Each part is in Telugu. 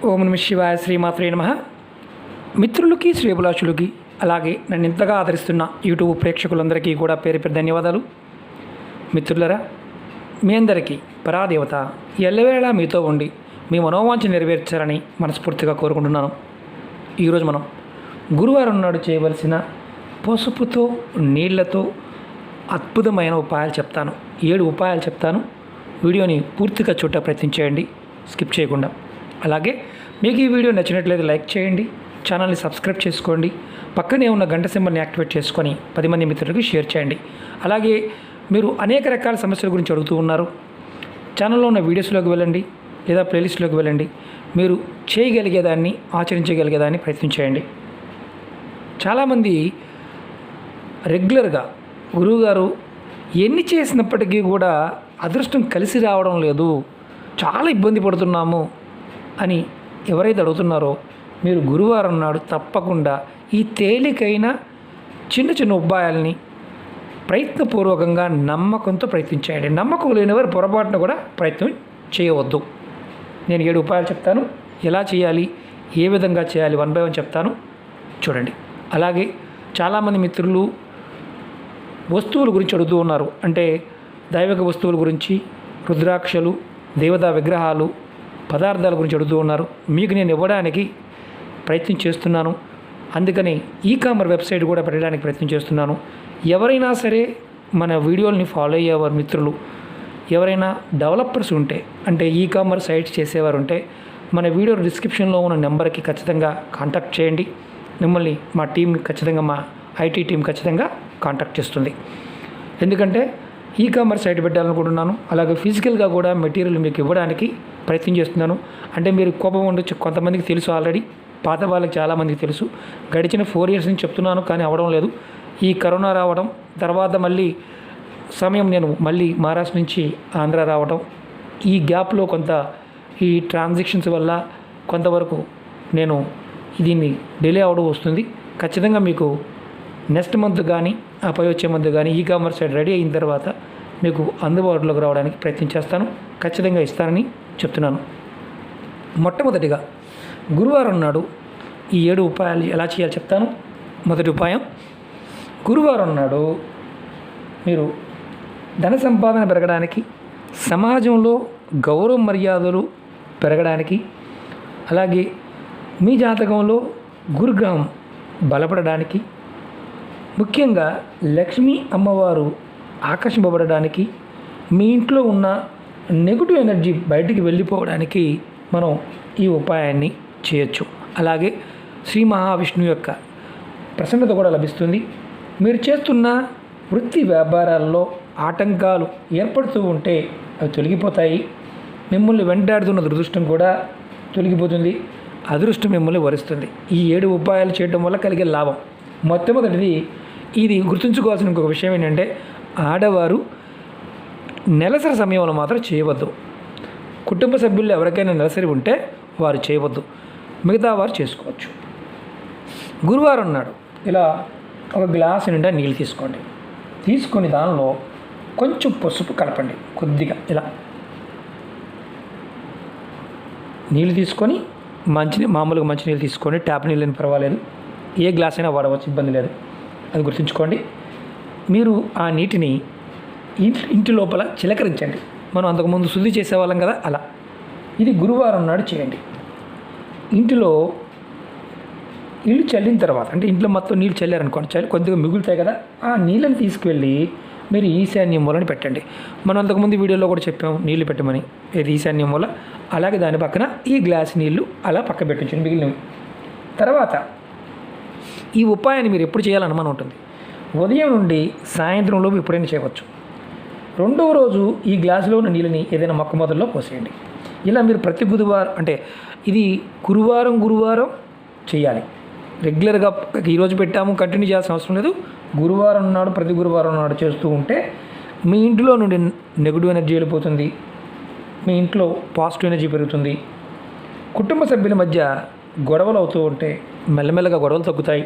ఓం నమ శివాయ శ్రీమాత్రే నమః. మిత్రులకి శ్రేభిలాషులకి అలాగే నన్ను ఇంతగా ఆదరిస్తున్న యూట్యూబ్ ప్రేక్షకులందరికీ కూడా పేరు పేరు ధన్యవాదాలు. మిత్రులరా, మీ అందరికీ పరాదేవత ఎల్లవేళలా మీతో ఉండి మీ మనోవాంఛ నెరవేర్చాలని మనస్ఫూర్తిగా కోరుకుంటున్నాను. ఈరోజు మనం గురువారం నాడు చేయవలసిన పసుపుతో నీళ్లతో అద్భుతమైన ఉపాయాలు చెప్తాను. 7 ఉపాయాలు చెప్తాను. వీడియోని పూర్తిగా చూడ ప్రయత్నం చేయండి, స్కిప్ చేయకుండా. అలాగే మీకు ఈ వీడియో నచ్చినట్లయితే లైక్ చేయండి, ఛానల్ని సబ్స్క్రైబ్ చేసుకోండి, పక్కనే ఉన్న గంట సింబల్ని యాక్టివేట్ చేసుకొని 10 మంది మిత్రులకు షేర్ చేయండి. అలాగే మీరు అనేక రకాల సమస్యల గురించి అడుగుతూ ఉన్నారు. ఛానల్లో ఉన్న వీడియోస్లోకి వెళ్ళండి లేదా ప్లేలిస్ట్లోకి వెళ్ళండి. మీరు చేయగలిగేదాన్ని ఆచరించగలిగేదాన్ని ప్రయత్నం చేయండి. చాలామంది రెగ్యులర్గా గురువుగారు ఎన్ని చేసినప్పటికీ కూడా అదృష్టం కలిసి రావడం లేదు, చాలా ఇబ్బంది పడుతున్నాము అని ఎవరైతే అడుగుతున్నారో, మీరు గురువారం నాడు తప్పకుండా ఈ తేలికైన చిన్న చిన్న ఉపాయాలని ప్రయత్నపూర్వకంగా నమ్మకంతో ప్రయత్నించేయండి. నమ్మకం లేనివారు పొరపాటున కూడా ప్రయత్నం చేయవద్దు. నేను 7 ఉపాయాలు చెప్తాను, ఎలా చేయాలి, ఏ విధంగా చేయాలి 1 by 1 చెప్తాను, చూడండి. అలాగే చాలామంది మిత్రులు వస్తువుల గురించి అడుగుతూ ఉన్నారు. అంటే దైవిక వస్తువుల గురించి, రుద్రాక్షలు, దేవతా విగ్రహాలు, పదార్థాల గురించి అడుగుతూ ఉన్నారు. మీకు నేను ఇవ్వడానికి ప్రయత్నం చేస్తున్నాను. అందుకని ఈ-కామర్ వెబ్సైట్ కూడా పెట్టడానికి ప్రయత్నం చేస్తున్నాను. ఎవరైనా సరే మన వీడియోల్ని ఫాలో అయ్యేవారు మిత్రులు, ఎవరైనా డెవలపర్స్ ఉంటే, అంటే ఈ-కామర్ సైట్స్ చేసేవారు ఉంటే, మన వీడియో డిస్క్రిప్షన్లో ఉన్న నెంబర్కి ఖచ్చితంగా కాంటాక్ట్ చేయండి. మిమ్మల్ని మా టీం ఖచ్చితంగా, మా ఐటీ టీం ఖచ్చితంగా కాంటాక్ట్ చేస్తుంది. ఎందుకంటే ఈ-కామర్స్ సైట్ పెట్టాలనుకుంటున్నాను. అలాగే ఫిజికల్గా కూడా మెటీరియల్ మీకు ఇవ్వడానికి ప్రయత్నం చేస్తున్నాను. అంటే మీరు కోపం ఉండొచ్చు, కొంతమందికి తెలుసు, ఆల్రెడీ పాత వాళ్ళకి చాలామందికి తెలుసు. గడిచిన 4 years నుంచి చెప్తున్నాను, కానీ అవ్వడం లేదు. ఈ కరోనా రావడం తర్వాత మళ్ళీ సమయం, నేను మళ్ళీ మహారాష్ట్ర నుంచి ఆంధ్ర రావడం, ఈ గ్యాప్లో కొంత ఈ ట్రాన్సాక్షన్స్ వల్ల కొంతవరకు నేను దీన్ని డిలే అవ్వడం వస్తుంది. ఖచ్చితంగా మీకు నెక్స్ట్ మంత్ కానీ ఆపై వచ్చే మంత్ కానీ ఈ-కామర్స్ సైట్ రెడీ అయిన తర్వాత మీకు అందుబాటులోకి రావడానికి ప్రయత్నం చేస్తాను. ఖచ్చితంగా ఇస్తానని చెప్తున్నాను. మొట్టమొదటిగా గురువారం నాడు ఈ 7 ఉపాయాలు ఎలా చేయాలో చెప్తాను. మొదటి ఉపాయం, గురువారం నాడు మీరు ధన సంపాదన పెరగడానికి, సమాజంలో గౌరవ మర్యాదలు పెరగడానికి, అలాగే మీ జాతకంలో గురుగ్రహం బలపడడానికి, ముఖ్యంగా లక్ష్మీ అమ్మవారు ఆకర్షింపబడడానికి, మీ ఇంట్లో ఉన్న నెగిటివ్ ఎనర్జీ బయటికి వెళ్ళిపోవడానికి మనం ఈ ఉపాయాన్ని చేయొచ్చు. అలాగే శ్రీ మహావిష్ణువు యొక్క ప్రసన్నత కూడా లభిస్తుంది. మీరు చేస్తున్న వృత్తి వ్యాపారాల్లో ఆటంకాలు ఏర్పడుతూ ఉంటే అవి తొలగిపోతాయి. మిమ్మల్ని వెంటాడుతున్న దురదృష్టం కూడా తొలగిపోతుంది. అదృష్టం మిమ్మల్ని వరిస్తుంది. ఈ 7 ఉపాయాలు చేయడం వల్ల కలిగే లాభం, మొట్టమొదటిది ఇది గుర్తుంచుకోవాల్సిన ఇంకొక విషయం ఏంటంటే, ఆడవారు నెలసరి సమయంలో మాత్రం చేయవద్దు. కుటుంబ సభ్యుల్లో ఎవరికైనా నెలసరి ఉంటే వారు చేయవద్దు, మిగతా వారు చేసుకోవచ్చు. గురువారం నాడు ఇలా ఒక గ్లాసు నిండా నీళ్ళు తీసుకోండి. తీసుకొని దానిలో కొంచెం పసుపు కలపండి, కొద్దిగా ఇలా నీళ్ళు తీసుకొని, మామూలుగా మంచినీళ్ళు తీసుకోండి. ట్యాప్ నీళ్ళని పర్వాలేదు, ఏ గ్లాస్ అయినా వాడవచ్చు, ఇబ్బంది లేదు. అది గుర్తుంచుకోండి. మీరు ఆ నీటిని ఇంటి లోపల చిలకరించండి. మనం అంతకుముందు శుద్ధి చేసేవాళ్ళం కదా, అలా. ఇది గురువారం నాడు చేయండి. ఇంటిలో ఇల్లు చల్లిన తర్వాత, అంటే ఇంట్లో మొత్తం నీళ్ళు చల్లారనుకోండి, కొద్దిగా మిగులుతాయి కదా, ఆ నీళ్ళని తీసుకువెళ్ళి మీరు ఈశాన్యం మూలని పెట్టండి. మనం అంతకుముందు వీడియోలో కూడా చెప్పాము నీళ్లు పెట్టమని, ఇది ఈశాన్యం మూల. అలాగే దాని పక్కన ఈ గ్లాస్ నీళ్ళు అలా పక్క పెట్టించండి మిగిలినవి. తర్వాత ఈ ఉపాయాన్ని మీరు ఎప్పుడు చేయాలని అనుమానం ఉంటుంది. ఉదయం నుండి సాయంత్రంలోపు ఎప్పుడైనా చేయవచ్చు. 2వ రోజు ఈ గ్లాసులో ఉన్న నీళ్ళని ఏదైనా మొక్క మొదల్లో పోసేయండి. ఇలా మీరు ప్రతి బుధవారం, అంటే ఇది గురువారం చేయాలి. రెగ్యులర్గా ఈరోజు పెట్టాము కంటిన్యూ చేయాల్సిన అవసరం లేదు. గురువారం నాడు, ప్రతి గురువారం నాడు చేస్తూ ఉంటే మీ ఇంట్లో నుండి నెగిటివ్ ఎనర్జీ వెళ్ళిపోతుంది, మీ ఇంట్లో పాజిటివ్ ఎనర్జీ పెరుగుతుంది. కుటుంబ సభ్యుల మధ్య గొడవలు అవుతూ ఉంటే మెల్లమెల్లగా గొడవలు తగ్గుతాయి,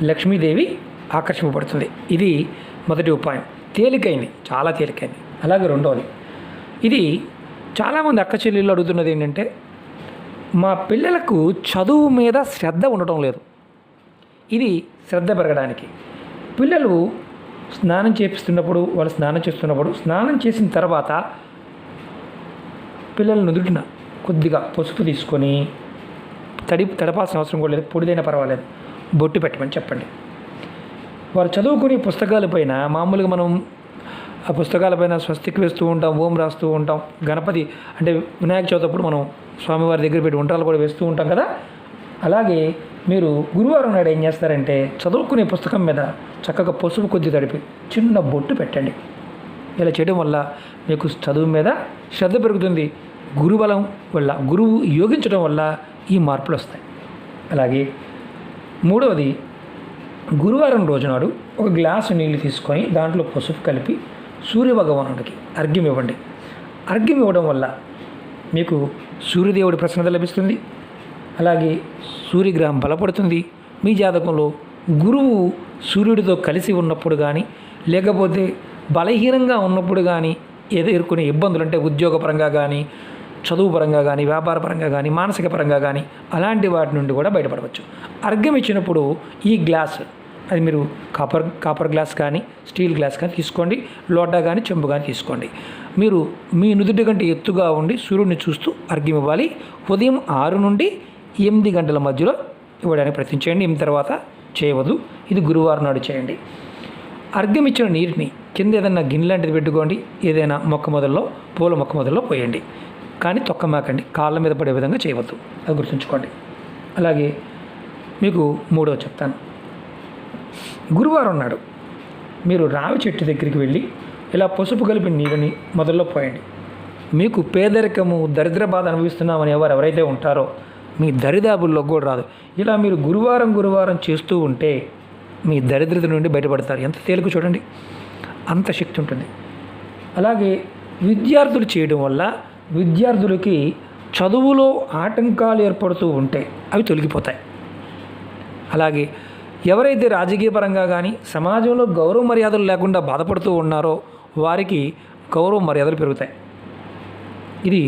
లక్ష్మీదేవి ఆకర్షింపబడుతుంది. ఇది మొదటి ఉపాయం. తేలికైంది, చాలా తేలికైంది. అలాగే రెండవది, ఇది చాలామంది అక్క చెల్లెళ్ళు అడుగుతున్నది ఏంటంటే, మా పిల్లలకు చదువు మీద శ్రద్ధ ఉండటం లేదు. ఇది శ్రద్ధ పెరగడానికి పిల్లలు స్నానం చేపిస్తున్నప్పుడు, వాళ్ళు స్నానం చేస్తున్నప్పుడు, స్నానం చేసిన తర్వాత పిల్లల నుదుటిన కొద్దిగా పసుపు తీసుకొని తడపాల్సిన అవసరం కూడా లేదు, పొడిదైనా పర్వాలేదు, బొట్టు పెట్టమని చెప్పండి. వారు చదువుకునే పుస్తకాలపైన మామూలుగా మనం ఆ పుస్తకాలపైన స్వస్తికి వేస్తూ ఉంటాం, ఓం రాస్తూ ఉంటాం. గణపతి అంటే వినాయక చవితి అప్పుడు మనం స్వామివారి దగ్గర పెట్టి ఉండ్రాలు కూడా వేస్తూ ఉంటాం కదా. అలాగే మీరు గురువారం నాడు ఏం చేస్తారంటే చదువుకునే పుస్తకం మీద చక్కగా పసుపు కొద్ది తడిపి చిన్న బొట్టు పెట్టండి. ఇలా చేయడం వల్ల మీకు చదువు మీద శ్రద్ధ పెరుగుతుంది. గురుబలం వల్ల, గురువు యోగించడం వల్ల ఈ మార్పులు వస్తాయి. అలాగే మూడవది, గురువారం రోజునాడు ఒక గ్లాసు నీళ్ళు తీసుకొని దాంట్లో పసుపు కలిపి సూర్యభగవానుడికి అర్ఘ్యం ఇవ్వండి. అర్ఘ్యం ఇవ్వడం వల్ల మీకు సూర్యదేవుడి ప్రసన్నత లభిస్తుంది. అలాగే సూర్యగ్రహం బలపడుతుంది. మీ జాతకంలో గురువు సూర్యుడితో కలిసి ఉన్నప్పుడు కానీ, లేకపోతే బలహీనంగా ఉన్నప్పుడు కానీ ఎదుర్కొనే ఇబ్బందులు అంటే ఉద్యోగపరంగా కానీ, చదువు పరంగా కానీ, వ్యాపార పరంగా కానీ, మానసిక పరంగా కానీ అలాంటి వాటి నుండి కూడా బయటపడవచ్చు. అర్ఘ్యం ఇచ్చినప్పుడు ఈ గ్లాస్, అది మీరు కాపర్ గ్లాస్ కానీ స్టీల్ గ్లాస్ కానీ తీసుకోండి, లోటా కానీ చెంబు కానీ తీసుకోండి. మీరు మీ నుదుటి కంటే ఎత్తుగా ఉండి సూర్యుడిని చూస్తూ అర్ఘ్యం ఇవ్వాలి. ఉదయం 6 నుండి 8 గంటల మధ్యలో ఇవ్వడానికి ప్రయత్నించండి. 8 తర్వాత చేయవద్దు. ఇది గురువారం నాడు చేయండి. అర్ఘ్యం ఇచ్చిన నీటిని కింద ఏదైనా గిన్నె లాంటిది పెట్టుకోండి, ఏదైనా మొక్క మొదల్లో, పూల మొక్క మొదల్లో పోయండి. కానీ తొక్కమాకండి, కాళ్ళ మీద పడే విధంగా చేయవద్దు, అది గుర్తుంచుకోండి. అలాగే మీకు మూడవ చెప్తాను. గురువారం నాడు మీరు రావి చెట్టు దగ్గరికి వెళ్ళి ఇలా పసుపు కలిపిన నీళ్ళని మొదల్లో పోయండి. మీకు పేదరికము, దరిద్ర బాధ అనుభవిస్తున్నామని ఎవరైతే ఉంటారో మీ దరిదాపుల్లో కూడా రాదు. ఇలా మీరు గురువారం చేస్తూ ఉంటే మీ దరిద్రత నుండి బయటపడతారు. ఎంత తేలిక చూడండి, అంత శక్తి ఉంటుంది. అలాగే విద్యార్థులు చేయడం వల్ల విద్యార్థులకి చదువులో ఆటంకాలు ఏర్పడుతూ ఉంటే అవి తొలగిపోతాయి. అలాగే ఎవరైతే రాజకీయ పరంగా కానీ సమాజంలో గౌరవ మర్యాదలు లేకుండా బాధపడుతూ ఉన్నారో వారికి గౌరవ మర్యాదలు పెరుగుతాయి. ఇది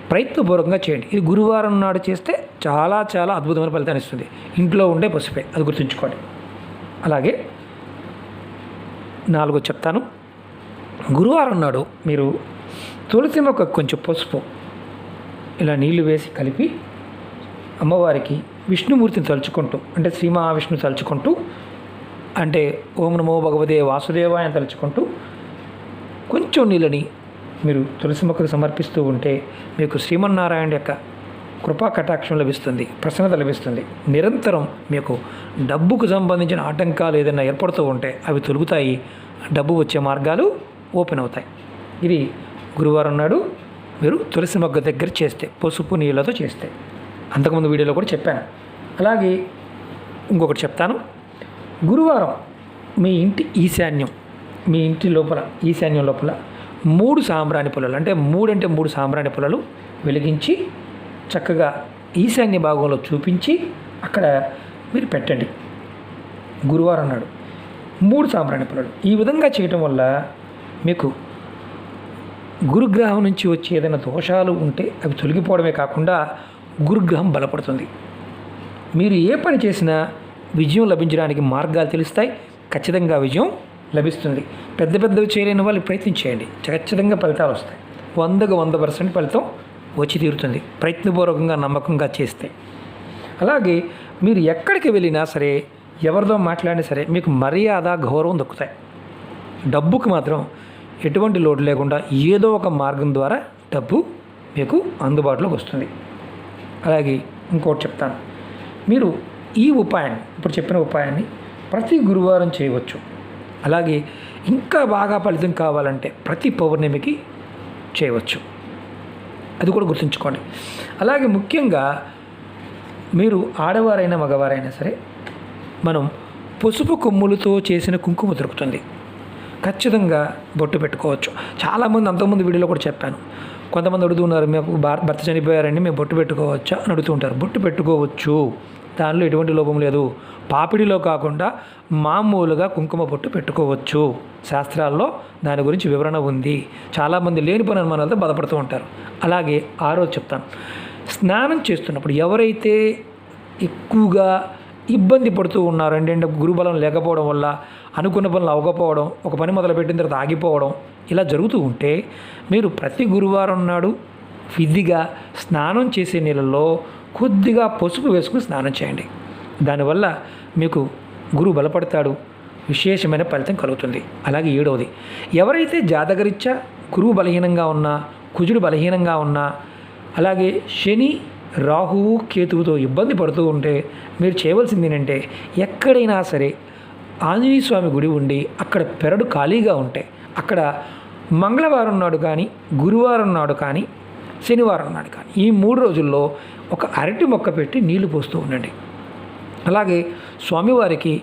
ప్రయత్నపూర్వకంగా చేయండి. ఇది గురువారం నాడు చేస్తే చాలా చాలా అద్భుతమైన ఫలితాన్ని ఇస్తుంది. ఇంట్లో ఉండే పసుపే, అది గుర్తుంచుకోండి. అలాగే 4 చెప్తాను. గురువారం నాడు మీరు తులసి మొక్క కొంచెం పసుపు ఇలా నీళ్లు వేసి కలిపి అమ్మవారికి విష్ణుమూర్తిని తలుచుకుంటూ, అంటే శ్రీ మహావిష్ణువు తలుచుకుంటూ, అంటే ఓం నమో భగవతే వాసుదేవాయ అని తలుచుకుంటూ కొంచెం నీళ్ళని మీరు తులసి మొక్కకు సమర్పిస్తూ ఉంటే మీకు శ్రీమన్నారాయణ యొక్క కృపా కటాక్షం లభిస్తుంది, ప్రసన్నత లభిస్తుంది. నిరంతరం మీకు డబ్బుకు సంబంధించిన ఆటంకాలు ఏదైనా ఏర్పడుతూ ఉంటే అవి తొలుగుతాయి, డబ్బు వచ్చే మార్గాలు ఓపెన్ అవుతాయి. ఇది గురువారం నాడు మీరు తులసి మొగ్గ దగ్గర చేస్తే, పసుపు నీళ్ళతో చేస్తే. అంతకుముందు వీడియోలో కూడా చెప్పాను. అలాగే ఇంకొకటి చెప్తాను. గురువారం మీ ఇంటి ఈశాన్యం, మీ ఇంటి లోపల ఈశాన్యం లోపల 3 సాంబ్రాణి పుల్లలు, అంటే 3 సాంబ్రాణి పుల్లలు వెలిగించి చక్కగా ఈశాన్య భాగంలో చూపించి అక్కడ మీరు పెట్టండి. గురువారం నాడు 3 సాంబ్రాణి పుల్లలు. ఈ విధంగా చేయటం వల్ల మీకు గురుగ్రహం నుంచి వచ్చే ఏదైనా దోషాలు ఉంటే అవి తొలగిపోవడమే కాకుండా గురుగ్రహం బలపడుతుంది. మీరు ఏ పని చేసినా విజయం లభించడానికి మార్గాలు తెలుస్తాయి. ఖచ్చితంగా విజయం లభిస్తుంది. పెద్దవి చేయలేని వాళ్ళు ప్రయత్నించేయండి, ఖచ్చితంగా ఫలితాలు వస్తాయి. 100కు 100% ఫలితం వచ్చి తీరుతుంది, ప్రయత్నపూర్వకంగా నమ్మకంగా చేస్తే. అలాగే మీరు ఎక్కడికి వెళ్ళినా సరే, ఎవరితో మాట్లాడినా సరే మీకు మర్యాద, గౌరవం దక్కుతాయి. డబ్బుకు మాత్రం ఎటువంటి లోటు లేకుండా ఏదో ఒక మార్గం ద్వారా డబ్బు మీకు అందుబాటులోకి వస్తుంది. అలాగే ఇంకోటి చెప్తాను. మీరు ఈ ఉపాయాన్ని, ఇప్పుడు చెప్పిన ఉపాయాన్ని ప్రతి గురువారం చేయవచ్చు. అలాగే ఇంకా బాగా ఫలితం కావాలంటే ప్రతి పౌర్ణమికి చేయవచ్చు, అది కూడా గుర్తుంచుకోండి. అలాగే ముఖ్యంగా మీరు ఆడవారైనా మగవారైనా సరే మనం పసుపు కొమ్ములతో చేసిన కుంకుమ దొరుకుతుంది, ఖచ్చితంగా బొట్టు పెట్టుకోవచ్చు. చాలామంది అంతకుముందు వీడియోలో కూడా చెప్పాను, కొంతమంది అడుగుతున్నారు, మేము భర్త చనిపోయారండి మేము బొట్టు పెట్టుకోవచ్చా అని అడుగుతుంటారు. బొట్టు పెట్టుకోవచ్చు, దానిలో ఎటువంటి లోపం లేదు. పాపిడిలో కాకుండా మామూలుగా కుంకుమ బొట్టు పెట్టుకోవచ్చు. శాస్త్రాల్లో దాని గురించి వివరణ ఉంది. చాలామంది లేని పని అనుమానాలతో బాధపడుతూ ఉంటారు. అలాగే 6 చెప్తాను. స్నానం చేస్తున్నప్పుడు ఎవరైతే ఎక్కువగా ఇబ్బంది పడుతూ ఉన్నారో అంటే గురుబలం లేకపోవడం వల్ల అనుకున్న పనులు అవ్వకపోవడం, ఒక పని మొదలుపెట్టిన తర్వాత ఆగిపోవడం ఇలా జరుగుతూ ఉంటే మీరు ప్రతి గురువారం నాడు విధిగా స్నానం చేసే నీళ్ళల్లో కొద్దిగా పసుపు వేసుకుని స్నానం చేయండి. దానివల్ల మీకు గురువు బలపడతాడు, విశేషమైన ఫలితం కలుగుతుంది. అలాగే 7వది, ఎవరైతే జాతకరీత్యా గురువు బలహీనంగా ఉన్నా, కుజుడు బలహీనంగా ఉన్నా, అలాగే శని రాహువు కేతువుతో ఇబ్బంది పడుతూ ఉంటే మీరు చేయవలసింది ఏంటంటే ఎక్కడైనా సరే ఆంజనేయ స్వామి గుడి ఉండి అక్కడ పెరడు ఖాళీగా ఉంటే అక్కడ మంగళవారం నాడు కానీ, గురువారం నాడు కానీ, శనివారం నాడు కానీ ఈ 3 రోజుల్లో ఒక అరటి మొక్క పెట్టి నీళ్లు పోస్తూ ఉండండి. అలాగే స్వామివారికి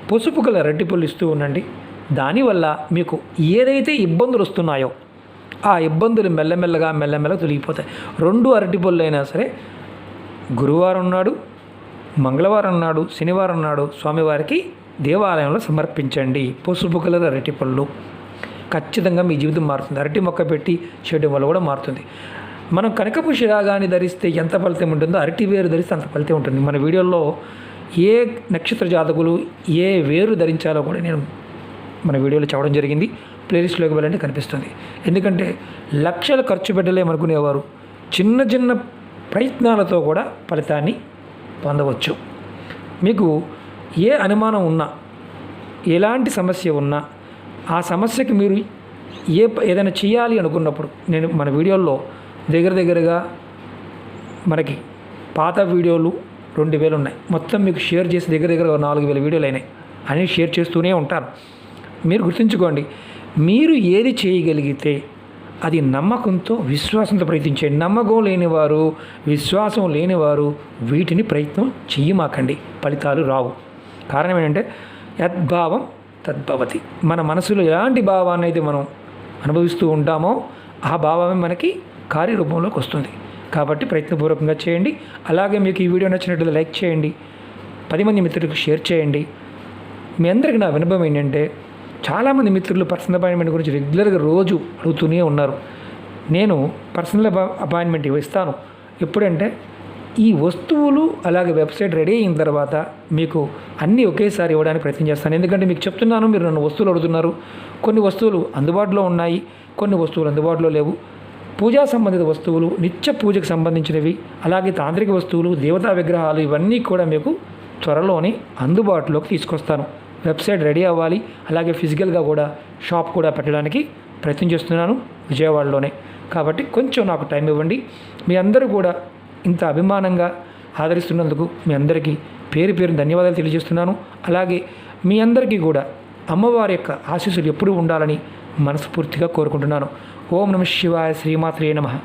పసుపు గల అరటి పళ్ళు ఇస్తూ ఉండండి. దానివల్ల మీకు ఏదైతే ఇబ్బందులు వస్తున్నాయో ఆ ఇబ్బందులు మెల్లమెల్లగా తొలగిపోతాయి. 2 అరటి పళ్ళు అయినా సరే గురువారం నాడు, మంగళవారం నాడు, శనివారం నాడు స్వామివారికి దేవాలయంలో సమర్పించండి. పసుపు కలర్ అరటి పళ్ళు ఖచ్చితంగా మీ జీవితం మారుతుంది. అరటి మొక్క పెట్టి చేయడం వల్ల కూడా మారుతుంది. మనం కనకపు శిరాగాన్ని ధరిస్తే ఎంత ఫలితం ఉంటుందో అరటి వేరు ధరిస్తే అంత ఫలితం ఉంటుంది. మన వీడియోలో ఏ నక్షత్ర జాతకులు ఏ వేరు ధరించాలో కూడా నేను మన వీడియోలో చెప్పడం జరిగింది. ప్లేలిస్ట్లోకి వెళ్ళండి, కనిపిస్తుంది. ఎందుకంటే లక్షలు ఖర్చు పెట్టలేమనుకునేవారు చిన్న చిన్న ప్రయత్నాలతో కూడా ఫలితాన్ని పొందవచ్చు. మీకు ఏ అనుమానం ఉన్నా, ఎలాంటి సమస్య ఉన్నా ఆ సమస్యకి మీరు ఏదైనా చేయాలి అనుకున్నప్పుడు నేను మన వీడియోల్లో దగ్గరగా మనకి పాత వీడియోలు 2000 ఉన్నాయి. మొత్తం మీకు షేర్ చేసి దగ్గర 4000 వీడియోలు అయినాయి అని షేర్ చేస్తూనే ఉంటాను. మీరు గుర్తుంచుకోండి, మీరు ఏది చేయగలిగితే అది నమ్మకంతో, విశ్వాసంతో ప్రయత్నించండి. నమ్మకం లేనివారు, విశ్వాసం లేనివారు వీటిని ప్రయత్నం చెయ్యమాకండి, ఫలితాలు రావు. కారణం ఏంటంటే యద్భావం తద్భవతి. మన మనసులో ఎలాంటి భావాన్ని అయితే మనం అనుభవిస్తూ ఉంటామో ఆ భావమే మనకి కార్యరూపంలోకి వస్తుంది. కాబట్టి ప్రయత్నపూర్వకంగా చేయండి. అలాగే మీకు ఈ వీడియో నచ్చినట్లయితే లైక్ చేయండి, 10 మంది మిత్రులకు షేర్ చేయండి. మీ అందరికీ నా విన్నపం ఏంటంటే చాలామంది మిత్రులు పర్సనల్ అపాయింట్మెంట్ గురించి రెగ్యులర్గా రోజు అడుగుతూనే ఉన్నారు. నేను పర్సనల్ అపాయింట్మెంట్ ఇస్తాను. ఎప్పుడంటే ఈ వస్తువులు అలాగే వెబ్సైట్ రెడీ అయిన తర్వాత మీకు అన్నీ ఒకేసారి ఇవ్వడానికి ప్రయత్నం చేస్తాను. ఎందుకంటే మీకు చెప్తున్నాను, మీరు నన్ను వస్తువులు అడుగుతున్నారు. కొన్ని వస్తువులు అందుబాటులో ఉన్నాయి, కొన్ని వస్తువులు అందుబాటులో లేవు. పూజా సంబంధిత వస్తువులు, నిత్య పూజకు సంబంధించినవి, అలాగే తాంత్రిక వస్తువులు, దేవతా విగ్రహాలు ఇవన్నీ కూడా మీకు త్వరలోనే అందుబాటులోకి తీసుకొస్తాను. వెబ్సైట్ రెడీ అవ్వాలి, అలాగే ఫిజికల్గా కూడా షాప్ కూడా పెట్టడానికి ప్రయత్నం చేస్తున్నాను విజయవాడలోనే. కాబట్టి కొంచెం నాకు టైం ఇవ్వండి. మీ అందరూ కూడా ఇంత అభిమానంగా ఆదరిస్తున్నందుకు మీ అందరికీ పేరు ధన్యవాదాలు తెలియజేస్తున్నాను. అలాగే మీ అందరికీ కూడా అమ్మవారి యొక్క ఆశీస్సులు ఎప్పుడూ ఉండాలని మనస్ఫూర్తిగా కోరుకుంటున్నాను. ఓం నమః శివాయ, శ్రీమాత్రే నమః.